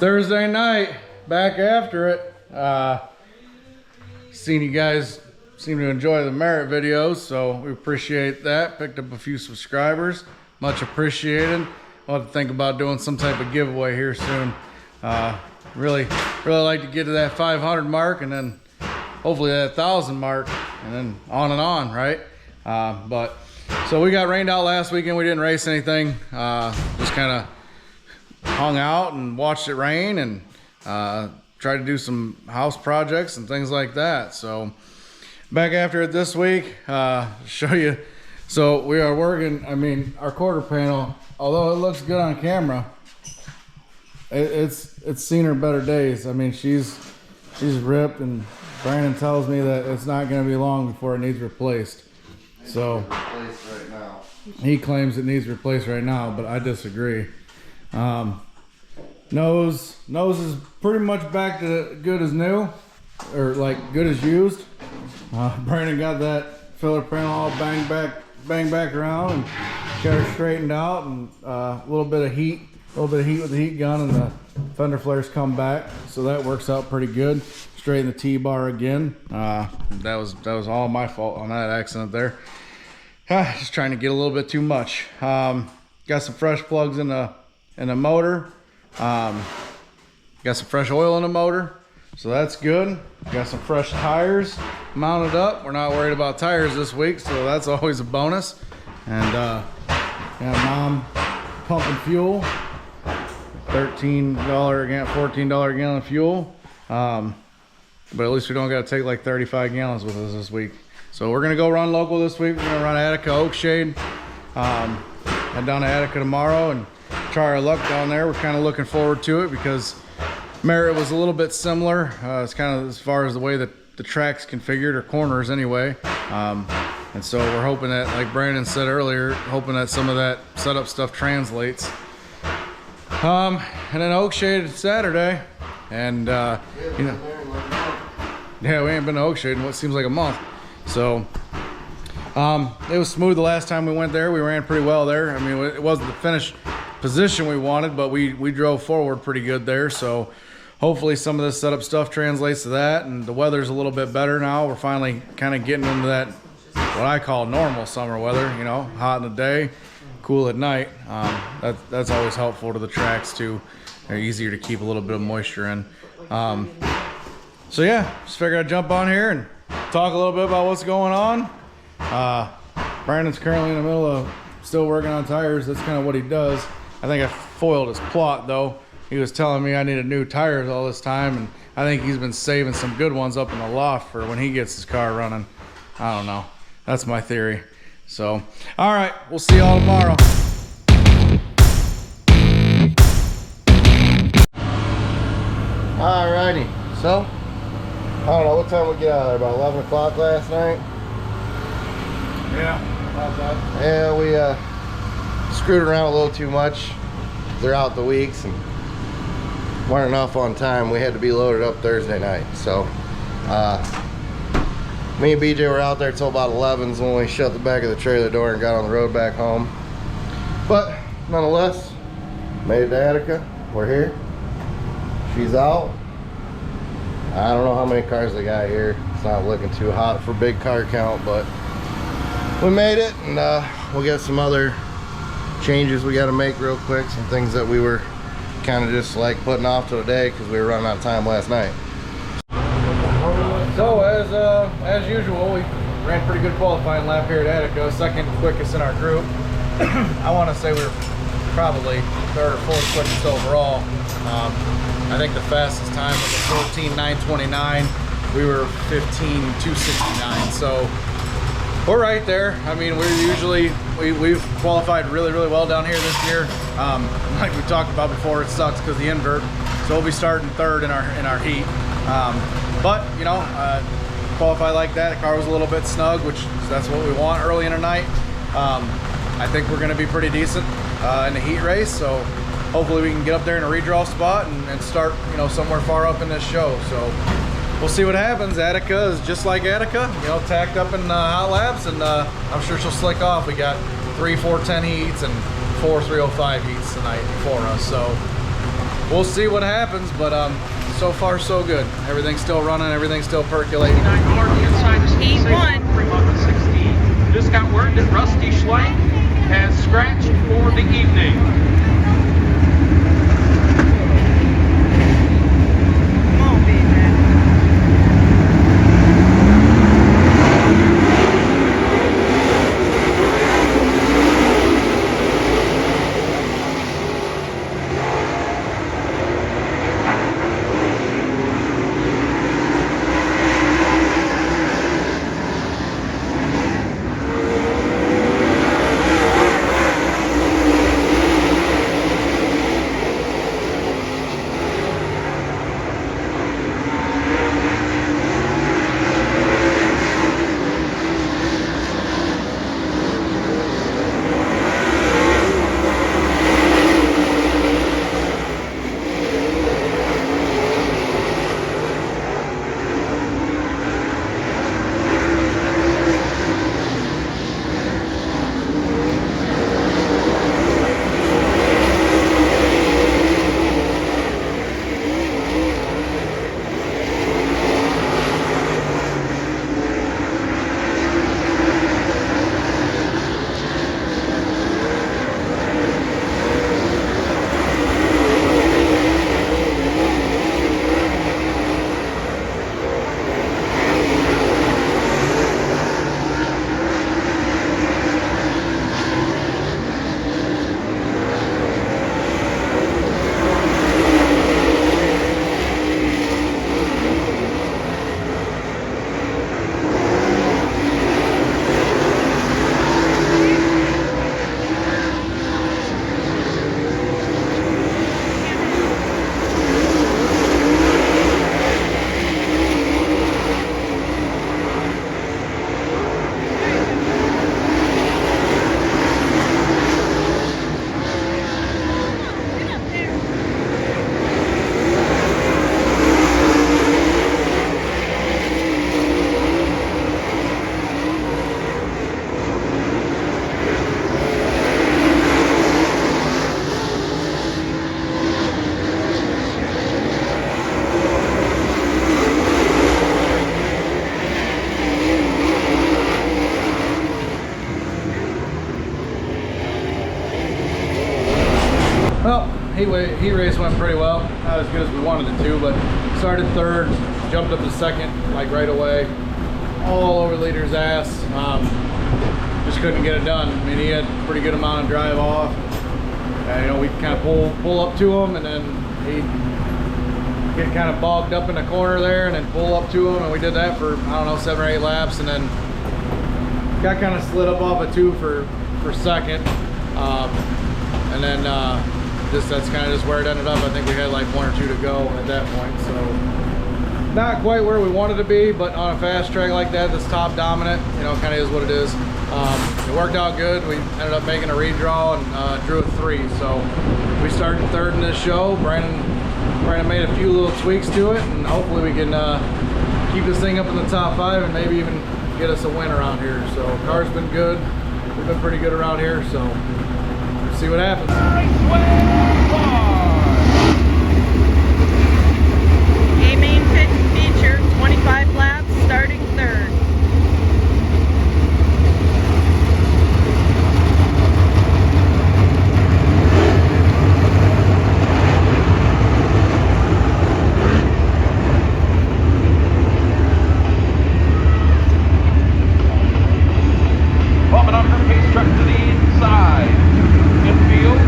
Thursday night, back after it. Seen you guys seem to enjoy the Merit videos, so we appreciate that. Picked up a few subscribers, much appreciated. I'll have to think about doing some type of giveaway here soon. Really like to get to that 500 mark, and then hopefully that 1,000 mark, and then on, right? But so we got rained out last weekend. We didn't race anything. Just kind of hung out and watched it rain, and tried to do some house projects and things like that. So back after it this week, show you. So we are working, I mean, our quarter panel, although it looks good on camera, it's seen her better days. I mean, she's ripped, and Brandon tells me that it's not going to be long before it needs replaced. So Right now. he claims it needs replaced right now, but I disagree. Nose is pretty much back to good as new, or like good as used. Brandon got that filler panel all banged back around and got her straightened out, and a little bit of heat with the heat gun, and the fender flares come back, so that works out pretty good. Straighten the T-bar again. That was all my fault on that accident there. Just trying to get a little bit too much. Got some fresh plugs in the motor. Got some fresh oil in the motor, so that's good. Got some fresh tires mounted up. We're not worried about tires this week, so that's always a bonus. And got Mom pumping fuel, $13 again, $14 a gallon of fuel. But at least we don't got to take like 35 gallons with us this week. So we're gonna go run local this week. We're gonna run Attica Oakshade. Head down to Attica tomorrow and try our luck down there. We're kind of looking forward to it because Merritt was a little bit similar. It's kind of as far as the way that the track's configured, or corners anyway. And so we're hoping that, like Brandon said earlier, hoping that some of that setup stuff translates. And then Oakshade Saturday, and you know, yeah, we ain't been to Oakshade in what seems like a month. So it was smooth the last time we went there. We ran pretty well there. I mean, it wasn't the finished position we wanted, but we drove forward pretty good there. So hopefully some of this setup stuff translates to that, and the weather's a little bit better now. We're finally kind of getting into that, what I call normal summer weather, you know, hot in the day, cool at night. That's always helpful to the tracks too. They're easier to keep a little bit of moisture in. So yeah, just figured I'd jump on here and talk a little bit about what's going on. Brandon's currently in the middle of still working on tires. That's kind of what he does. I think I foiled his plot though. He was telling me I needed new tires all this time, and I think he's been saving some good ones up in the loft for when he gets his car running. I don't know. That's my theory. So, all right, we'll see y'all tomorrow. Alrighty, so I don't know what time we get out of there. About 11 o'clock last night. Yeah, about that. Yeah, we screwed around a little too much throughout the weeks and weren't enough on time. We had to be loaded up Thursday night. So me and BJ were out there till about 11's when we shut the back of the trailer door and got on the road back home. But nonetheless, made it to Attica. We're here. She's out. I don't know how many cars they got here. It's not looking too hot for big car count, but we made it, and we'll get some other changes we got to make real quick. Some things that we were kind of just like putting off to today because we were running out of time last night. So as usual, we ran pretty good qualifying lap here at Attica, second quickest in our group. I want to say we were probably third or fourth quickest overall. I think the fastest time was a 14.929. We were 15.269. So we're right there. I mean, we've qualified really well down here this year. Like we talked about before, it sucks because the invert. So we'll be starting third in our heat. But you know, qualify like that. The car was a little bit snug, which that's what we want early in the night. I think we're going to be pretty decent in the heat race. So hopefully we can get up there in a redraw spot and start, you know, somewhere far up in this show. So we'll see what happens. Attica is just like Attica, you know, tacked up in hot laps, and I'm sure she'll slick off. We got 3 410 heats and 4 305 heats tonight before us. So we'll see what happens, but so far so good. Everything's still running, everything's still percolating. He won. Just got word that Rusty Schlank has scratched for the evening. Come on, baby. Well, heat race went pretty well. Not as good as we wanted it to, but started third, jumped up to second like right away. All over leader's ass. Just couldn't get it done. I mean, he had a pretty good amount of drive off. And, you know, we kind of pull up to him, and then he'd get kind of bogged up in the corner there, and then pull up to him, and we did that for, I don't know, 7 or 8 laps, and then got kind of slid up off a 2 for second. And then that's kind of just where it ended up. I think we had like 1 or 2 to go at that point, so not quite where we wanted to be, but on a fast track like that that's top dominant, you know, kind of is what it is. It worked out good. We ended up making a redraw and drew a 3, so we started third in this show. Brandon made a few little tweaks to it, and hopefully we can keep this thing up in the top 5 and maybe even get us a win around here. So car's been good. We've been pretty good around here, so we'll see what happens. A main pit feature, 25 laps, starting third. Bumping up her pace truck to the inside. Infield.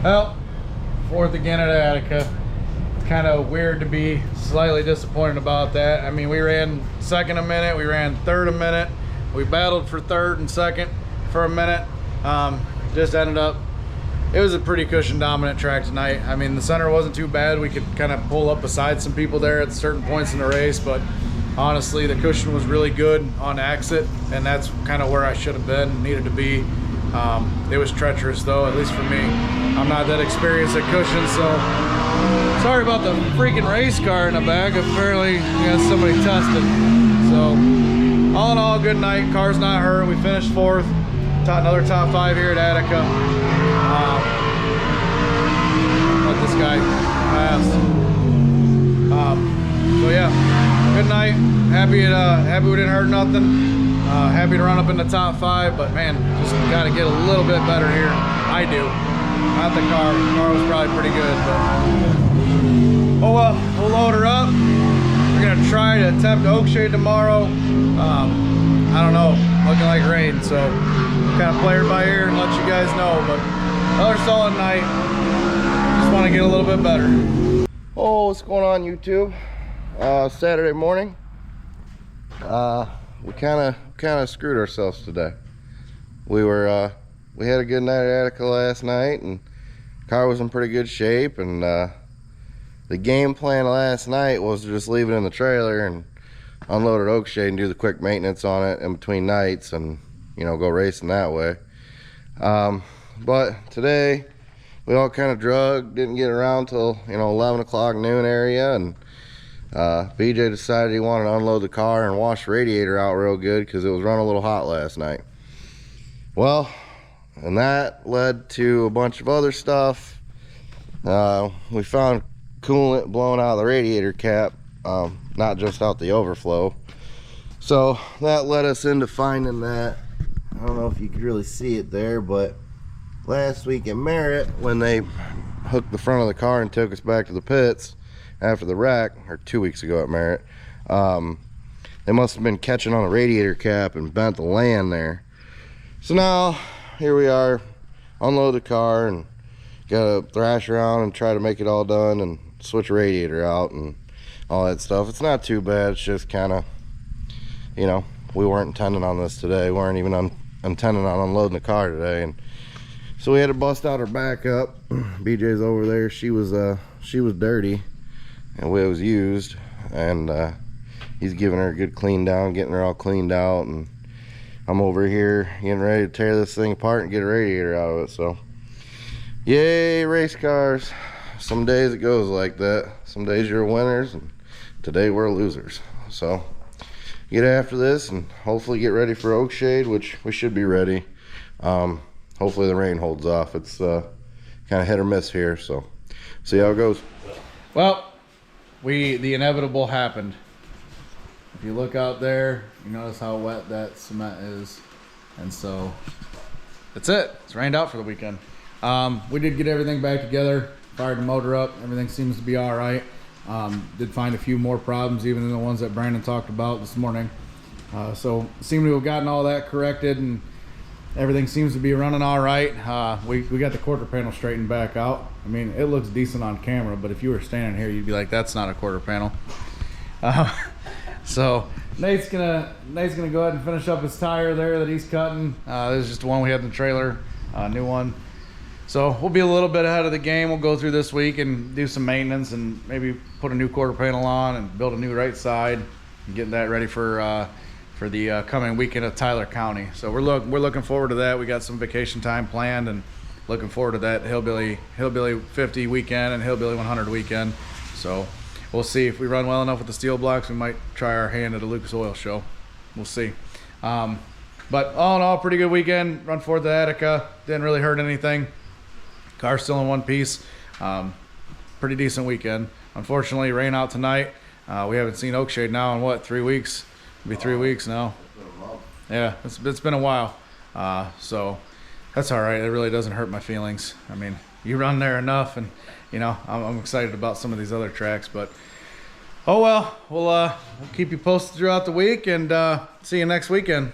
Well, fourth again at Attica. It's kind of weird to be slightly disappointed about that. I mean, we ran second a minute, we ran third a minute, we battled for third and second for a minute. Just ended up, it was a pretty cushion dominant track tonight. I mean, the center wasn't too bad. We could kind of pull up beside some people there at certain points in the race, but honestly, the cushion was really good on exit, and that's kind of where I should have been, needed to be. It was treacherous though, at least for me. I'm not that experienced at cushion, so sorry about the freaking race car in the back. Apparently, somebody tested. So, all in all, good night. Car's not hurt. We finished fourth. Another top 5 here at Attica. Let this guy pass. So yeah, good night. Happy we didn't hurt nothing. Happy to run up in the top 5, but man, just got to get a little bit better here. I do. Not the car. The car was probably pretty good, but oh well, we'll load her up. We're gonna try to attempt Oakshade tomorrow. I don't know, looking like rain, so kind of play her by ear and let you guys know. But another solid night. Just want to get a little bit better. Oh, what's going on, YouTube? Saturday morning. We kind of screwed ourselves today. We had a good night at Attica last night, and car was in pretty good shape. And the game plan last night was to just leave it in the trailer and unload at Oakshade and do the quick maintenance on it in between nights, and go racing that way. But today we all kind of drug, didn't get around till 11 o'clock noon area, and BJ decided he wanted to unload the car and wash the radiator out real good because it was running a little hot last night. Well, and that led to a bunch of other stuff. We found coolant blowing out of the radiator cap, not just out the overflow. So that led us into finding that, I don't know if you could really see it there, but last week in Merritt, when they hooked the front of the car and took us back to the pits after the wreck, or 2 weeks ago at Merritt, they must have been catching on the radiator cap and bent the land there. So now here we are, unload the car and gotta thrash around and try to make it all done and switch the radiator out and all that stuff. It's not too bad. It's just kind of, we weren't intending on this today. We weren't even intending on unloading the car today, and so we had to bust out our backup. BJ's over there. She was dirty and it was used, and he's giving her a good clean down, getting her all cleaned out, and I'm over here getting ready to tear this thing apart and get a radiator out of it. So yay, race cars. Some days it goes like that. Some days you're winners, and today we're losers. So get after this and hopefully get ready for Oakshade, which we should be ready. Hopefully the rain holds off. It's kind of hit or miss here, so see how it goes. Well, the inevitable happened. If you look out there, you notice how wet that cement is, and so that's it. It's rained out for the weekend. We did get everything back together, fired the motor up. Everything seems to be all right. Did find a few more problems, even than the ones that Brandon talked about this morning. So seem to have gotten all that corrected, and everything seems to be running all right. We got the quarter panel straightened back out. I mean, it looks decent on camera, but if you were standing here, you'd be like, that's not a quarter panel. So Nate's gonna go ahead and finish up his tire there that he's cutting. This is just the one we had in the trailer, new one. So we'll be a little bit ahead of the game. We'll go through this week and do some maintenance and maybe put a new quarter panel on and build a new right side and get that ready for the coming weekend of Tyler County. So we're looking forward to that. We got some vacation time planned and looking forward to that Hillbilly 50 weekend and Hillbilly 100 weekend. So we'll see if we run well enough with the steel blocks. We might try our hand at a Lucas Oil show. We'll see. But all in all, pretty good weekend. Run forward to Attica. Didn't really hurt anything. Car's still in one piece. Pretty decent weekend. Unfortunately, rain out tonight. We haven't seen Oakshade now in what, 3 weeks? It'll be 3 weeks now. Yeah, it's been a while. So that's all right. It really doesn't hurt my feelings. I mean, you run there enough, and I'm excited about some of these other tracks. But oh well, we'll keep you posted throughout the week, and see you next weekend.